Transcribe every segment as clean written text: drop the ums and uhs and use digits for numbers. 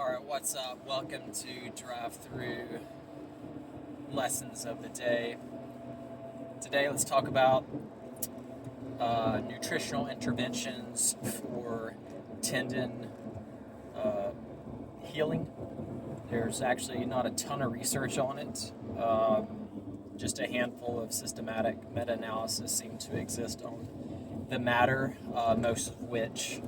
Alright, what's up? Welcome to Drive Through Lessons of the Day. Today, let's talk about nutritional interventions for tendon healing. There's actually not a ton of research on it. Just a handful of systematic meta-analysis seem to exist on the matter, most of which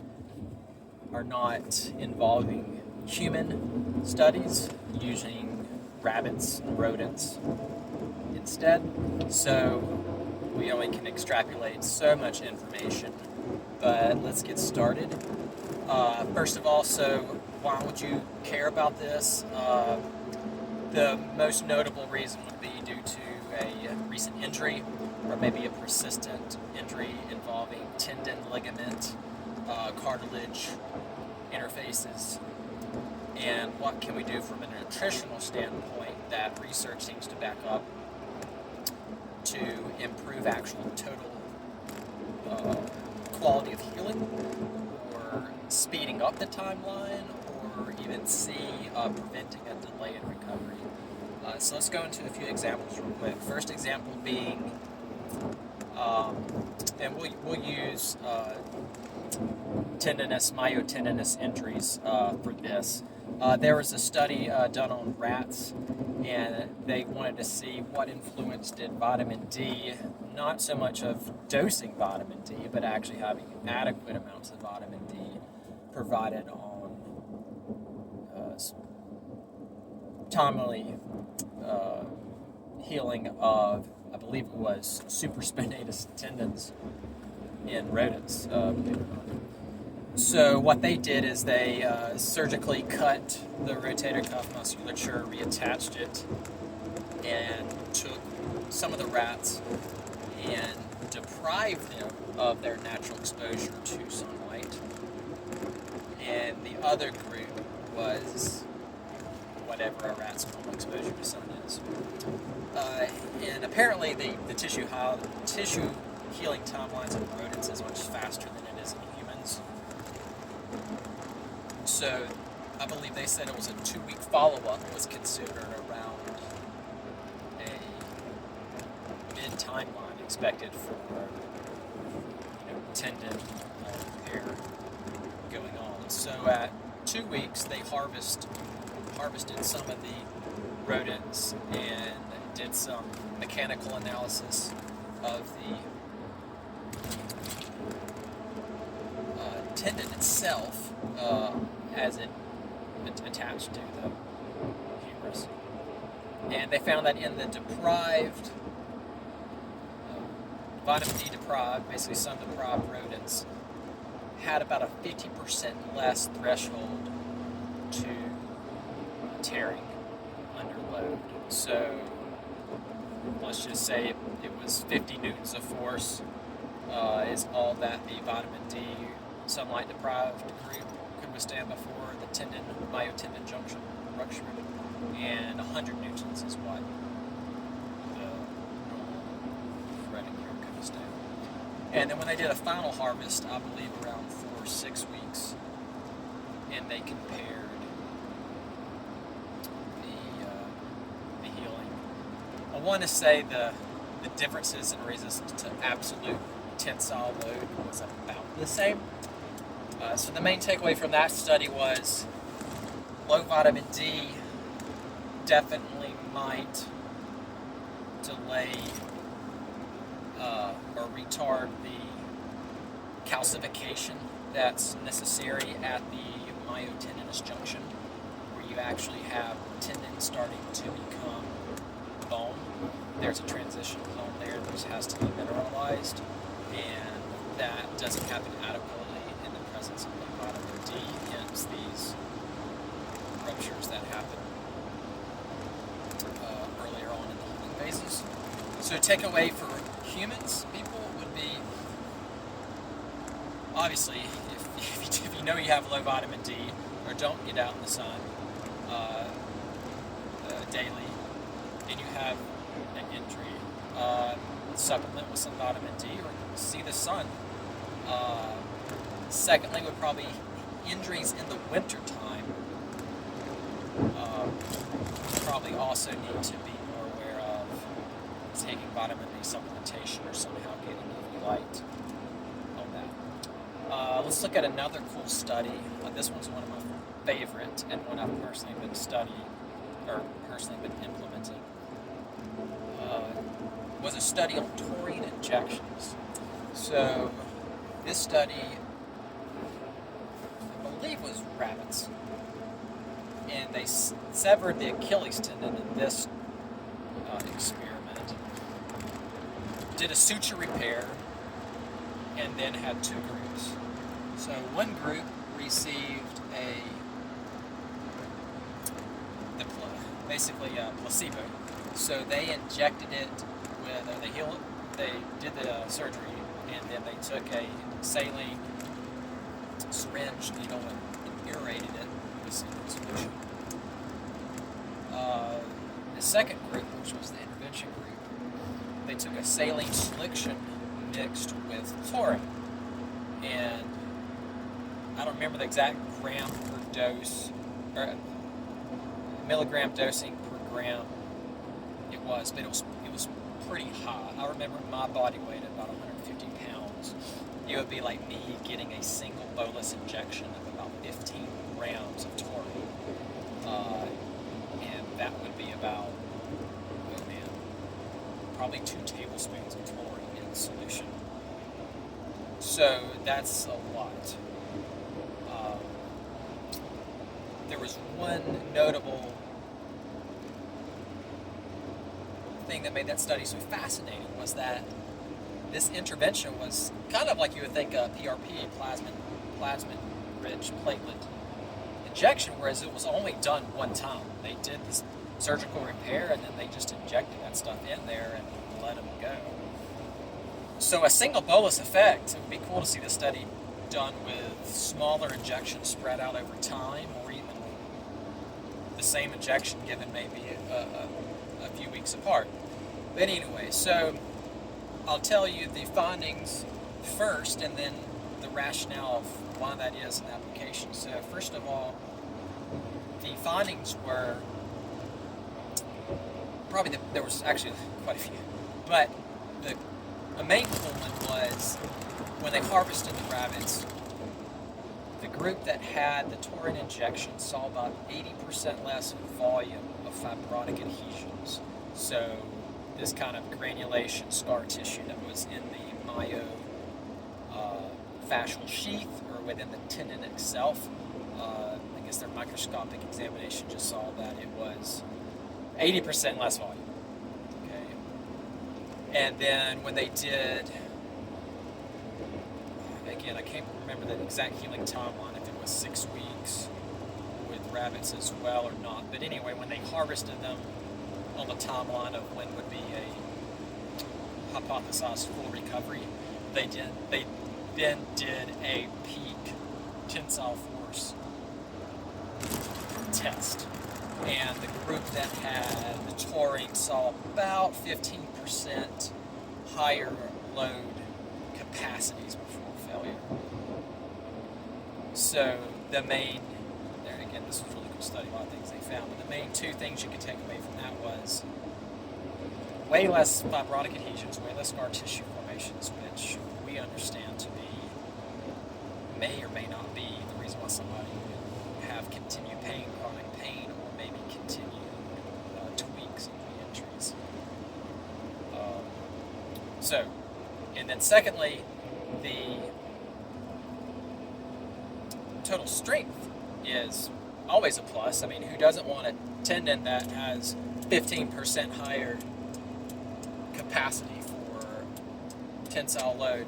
are not involving human studies, using rabbits and rodents instead. So we only can extrapolate so much information, but let's get started. First of all, so why would you care about this? The most notable reason would be due to a recent injury or maybe a persistent injury involving tendon, ligament, cartilage interfaces. And what can we do from a nutritional standpoint that research seems to back up to improve actual total quality of healing, or speeding up the timeline, or even preventing a delay in recovery. So let's go into a few examples real quick. First example being, and we'll use myotendinous injuries for this. There was a study done on rats, and they wanted to see what influence did vitamin D, not so much of dosing vitamin D, but actually having adequate amounts of vitamin D provided on timely healing of, I believe it was, supraspinatus tendons in rodents. So what they did is they surgically cut the rotator cuff musculature, reattached it, and took some of the rats and deprived them of their natural exposure to sunlight. And the other group was whatever a rat's normal exposure to sun is. And apparently the tissue healing timelines in rodents is much faster than it is in humans. So I believe they said it was a 2-week follow-up was considered around a mid-timeline expected for tendon repair going on. So at 2 weeks they harvested some of the rodents and did some mechanical analysis of the tendon itself as it attached to the humerus. And they found that in the deprived, vitamin D deprived, basically sun deprived rodents, had about a 50% less threshold to tearing under load. So let's just say it was 50 newtons of force is all that the vitamin D sunlight deprived group could withstand before the myotendon junction ruptured, and 100 newtons is what the normal threading group could withstand. And then when they did a final harvest, I believe around 4 or 6 weeks, and they compared the healing. I want to say the differences in resistance to absolute tensile load was about the same. So the main takeaway from that study was low vitamin D definitely might delay or retard the calcification that's necessary at the myotendinous junction, where you actually have tendon starting to become bone. There's a transition zone there that has to be mineralized, and that doesn't happen adequately in the presence of low vitamin D, hence these ruptures that happen earlier on in the healing phases. So takeaway for humans, people, would be, obviously, if you know you have low vitamin D, or don't get out in the sun daily, and you have an injury, supplement with some vitamin D or see the sun. Secondly, would probably injuries in the winter time probably also need to be more aware of taking vitamin D supplementation or somehow getting UV light on that. Let's look at another cool study. This one's one of my favorite and one I've personally been studying or personally been implementing. Was a study on taurine injections. So this study, I believe, was rabbits, and they severed the Achilles tendon in this experiment, did a suture repair, and then had two groups. So one group received basically a placebo. So they injected it with, they did the surgery, and then they took a saline syringe needle and aerated it with saline solution. The second group, which was the intervention group, they took a saline solution mixed with taurine, and I don't remember the exact gram per dose, or milligram dosing per gram it was, but it was pretty high. I remember my body weight at about 150 pounds. It would be like me getting a single bolus injection of about 15 grams of taurine. And that would be about, probably 2 tablespoons of taurine in solution. So that's a lot. There was one notable thing that made that study so fascinating, was that this intervention was kind of like you would think a PRP, plasmid-rich platelet injection, whereas it was only done one time. They did this surgical repair, and then they just injected that stuff in there and let them go. So a single bolus effect, it would be cool to see the study done with smaller injections spread out over time, or even the same injection given maybe a few weeks apart. But anyway, so I'll tell you the findings first, and then the rationale of why that is in application. So first of all, the findings were probably there was actually quite a few, but the main cool one was when they harvested the rabbits, the group that had the taurine injection saw about 80% less volume of fibrotic adhesions. So this kind of granulation scar tissue that was in the myofascial sheath or within the tendon itself. I guess their microscopic examination just saw that it was 80% less volume. Okay. And then when they did, again, I can't remember the exact healing timeline, if it was 6 weeks with rabbits as well or not. But anyway, when they harvested them on the timeline of when would be a hypothesized full recovery, they then did a peak tensile force test. And the group that had the taurine saw about 15% higher load capacities before failure. So the main, there again, this was a really cool study, a lot of things they found, but the main two things you could take away from that was way less fibrotic adhesions, way less scar tissue formations, which we understand to be, may or may not be the reason why somebody would have continued pain, chronic pain, or maybe continued tweaks and re-injuries. And then secondly, the total strength is always a plus. I mean, who doesn't want a tendon that has 15% higher capacity for tensile load?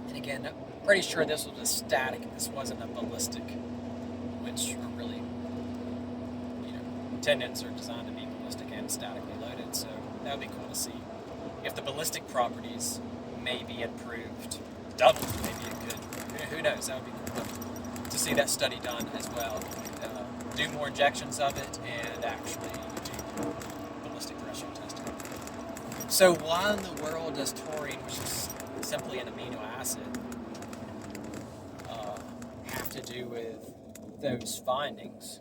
And again, I'm pretty sure this was a static. This wasn't a ballistic, which are really, tendons are designed to be ballistic and statically loaded. So that would be cool to see if the ballistic properties may be improved, double maybe it could. Who knows? That would be cool to see that study done as well. Do more injections of it and actually do ballistic pressure testing. So why in the world does taurine, which is simply an amino acid, have to do with those findings?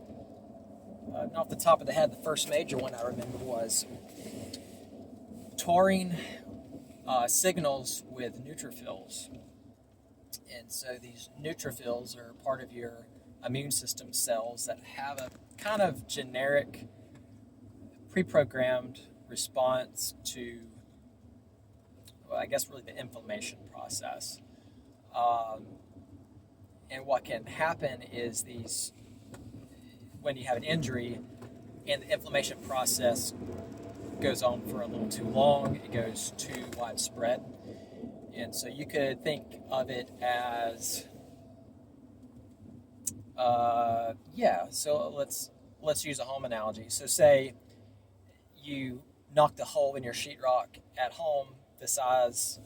off the top of the head, the first major one I remember was taurine signals with neutrophils. And so these neutrophils are part of your immune system cells that have a kind of generic, pre-programmed response to, well, I guess really the inflammation process. And what can happen is when you have an injury and the inflammation process goes on for a little too long, it goes too widespread. And so you could think of it as, so let's use a home analogy. So say you knocked a hole in your sheetrock at home the size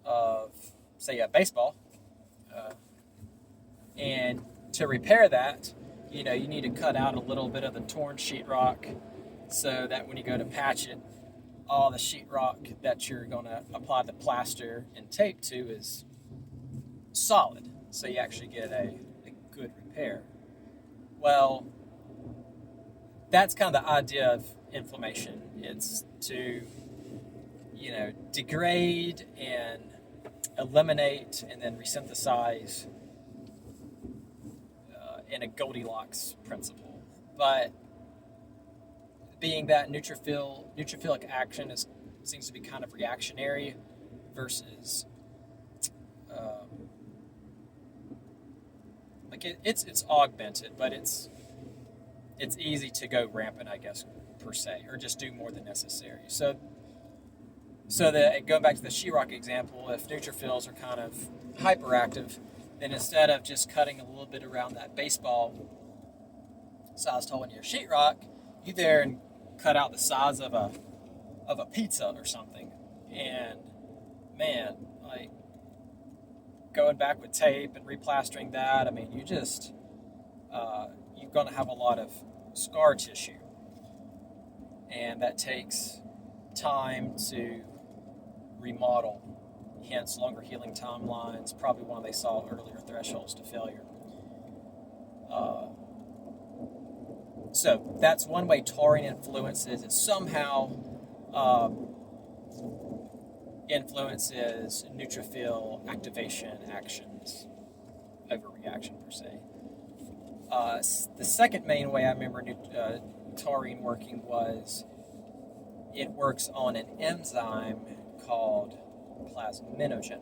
of, say, a baseball, and to repair that, you need to cut out a little bit of the torn sheetrock so that when you go to patch it, all the sheetrock that you're going to apply the plaster and tape to is solid, so you actually get a good repair. Well, that's kind of the idea of inflammation. It's to, degrade and eliminate and then resynthesize in a Goldilocks principle. But being that neutrophilic action seems to be kind of reactionary versus it's augmented, but it's easy to go rampant, I guess, per se, or just do more than necessary. So going back to the sheetrock example, if neutrophils are kind of hyperactive, then instead of just cutting a little bit around that baseball sized hole in your sheetrock, you there and cut out the size of a pizza or something. And man, like going back with tape and replastering that, I mean, you're going to have a lot of scar tissue, and that takes time to remodel, hence longer healing timelines, probably one they saw earlier thresholds to failure. So that's one way taurine influences. It somehow influences neutrophil activation actions, overreaction per se. The second main way I remember taurine working was it works on an enzyme called plasminogen.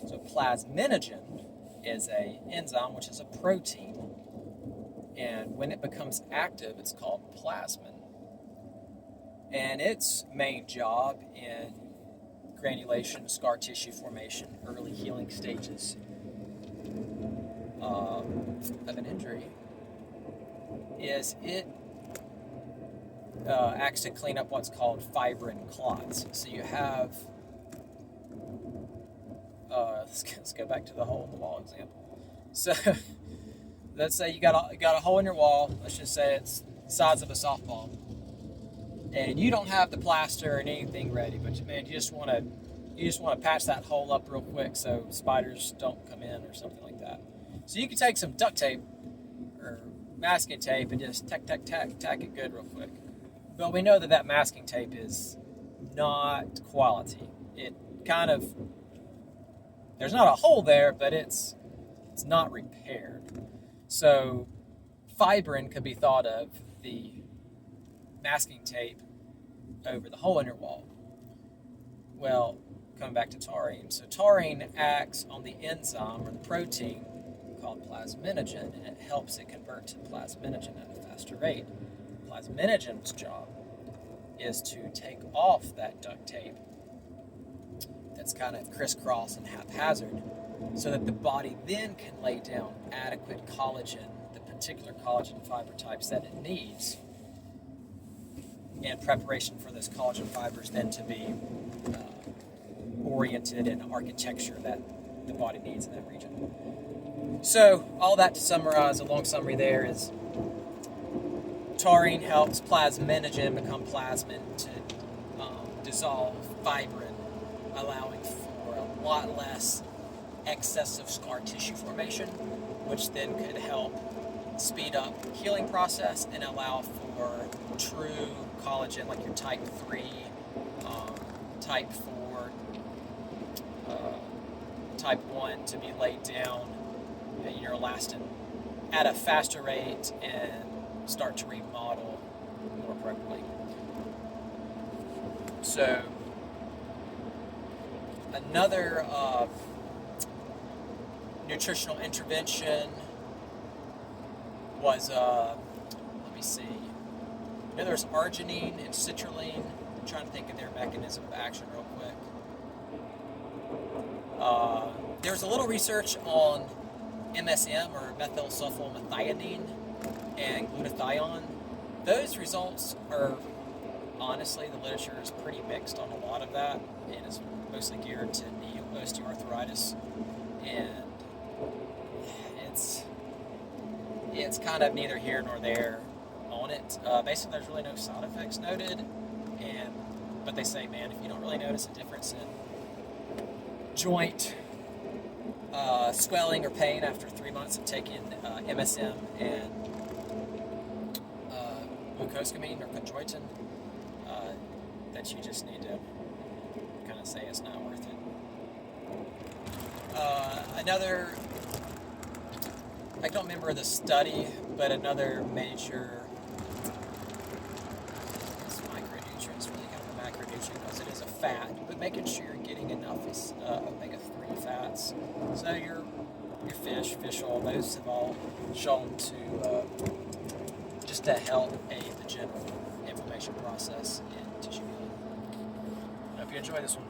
So plasminogen is an enzyme which is a protein, and when it becomes active, it's called plasmin. And its main job in granulation, scar tissue formation, early healing stages of an injury is it acts to clean up what's called fibrin clots. So you have, let's go back to the hole in the wall example. So let's say you got a hole in your wall. Let's just say it's the size of a softball, and you don't have the plaster or anything ready, but man, you just want to patch that hole up real quick so spiders don't come in or something like that. So you can take some duct tape or masking tape and just tack it good real quick. But we know that masking tape is not quality. It kind of, there's not a hole there, but it's not repaired. So fibrin could be thought of the masking tape over the hole in your wall. Well, coming back to taurine. So taurine acts on the enzyme or the protein called plasminogen, and it helps it convert to plasminogen at a faster rate. Plasminogen's job is to take off that duct tape that's kind of crisscross and haphazard, so that the body then can lay down adequate collagen, the particular collagen fiber types that it needs, in preparation for those collagen fibers then to be oriented in architecture that the body needs in that region. So all that to summarize, a long summary there is taurine helps plasminogen become plasmin to dissolve fibrin, allowing for a lot less excessive scar tissue formation, which then could help speed up healing process and allow for true collagen, like your type 3, type 4, type 1 to be laid down in your elastin at a faster rate and start to remodel more appropriately. So another nutritional intervention was, let me see, there's arginine and citrulline. I'm trying to think of their mechanism of action real quick. There's a little research on MSM, or methylsulfonylmethionine, and glutathione. Those results are, honestly, the literature is pretty mixed on a lot of that, and it's mostly geared to knee osteoarthritis, and it's kind of neither here nor there on it. Basically, there's really no side effects noted, but they say, man, if you don't really notice a difference in joint swelling or pain after 3 months of taking MSM and glucosamine or chondroitin, that you just need to kind of say it's not worth it. Another, I don't remember the study, but another major, it's micronutrients, really kind of a macronutrient because it is a fat, but making sure you're getting enough omega-3 fats. So your fish oil, those have all shown to just to help aid the general inflammation process in tissue healing. I hope you enjoy this one.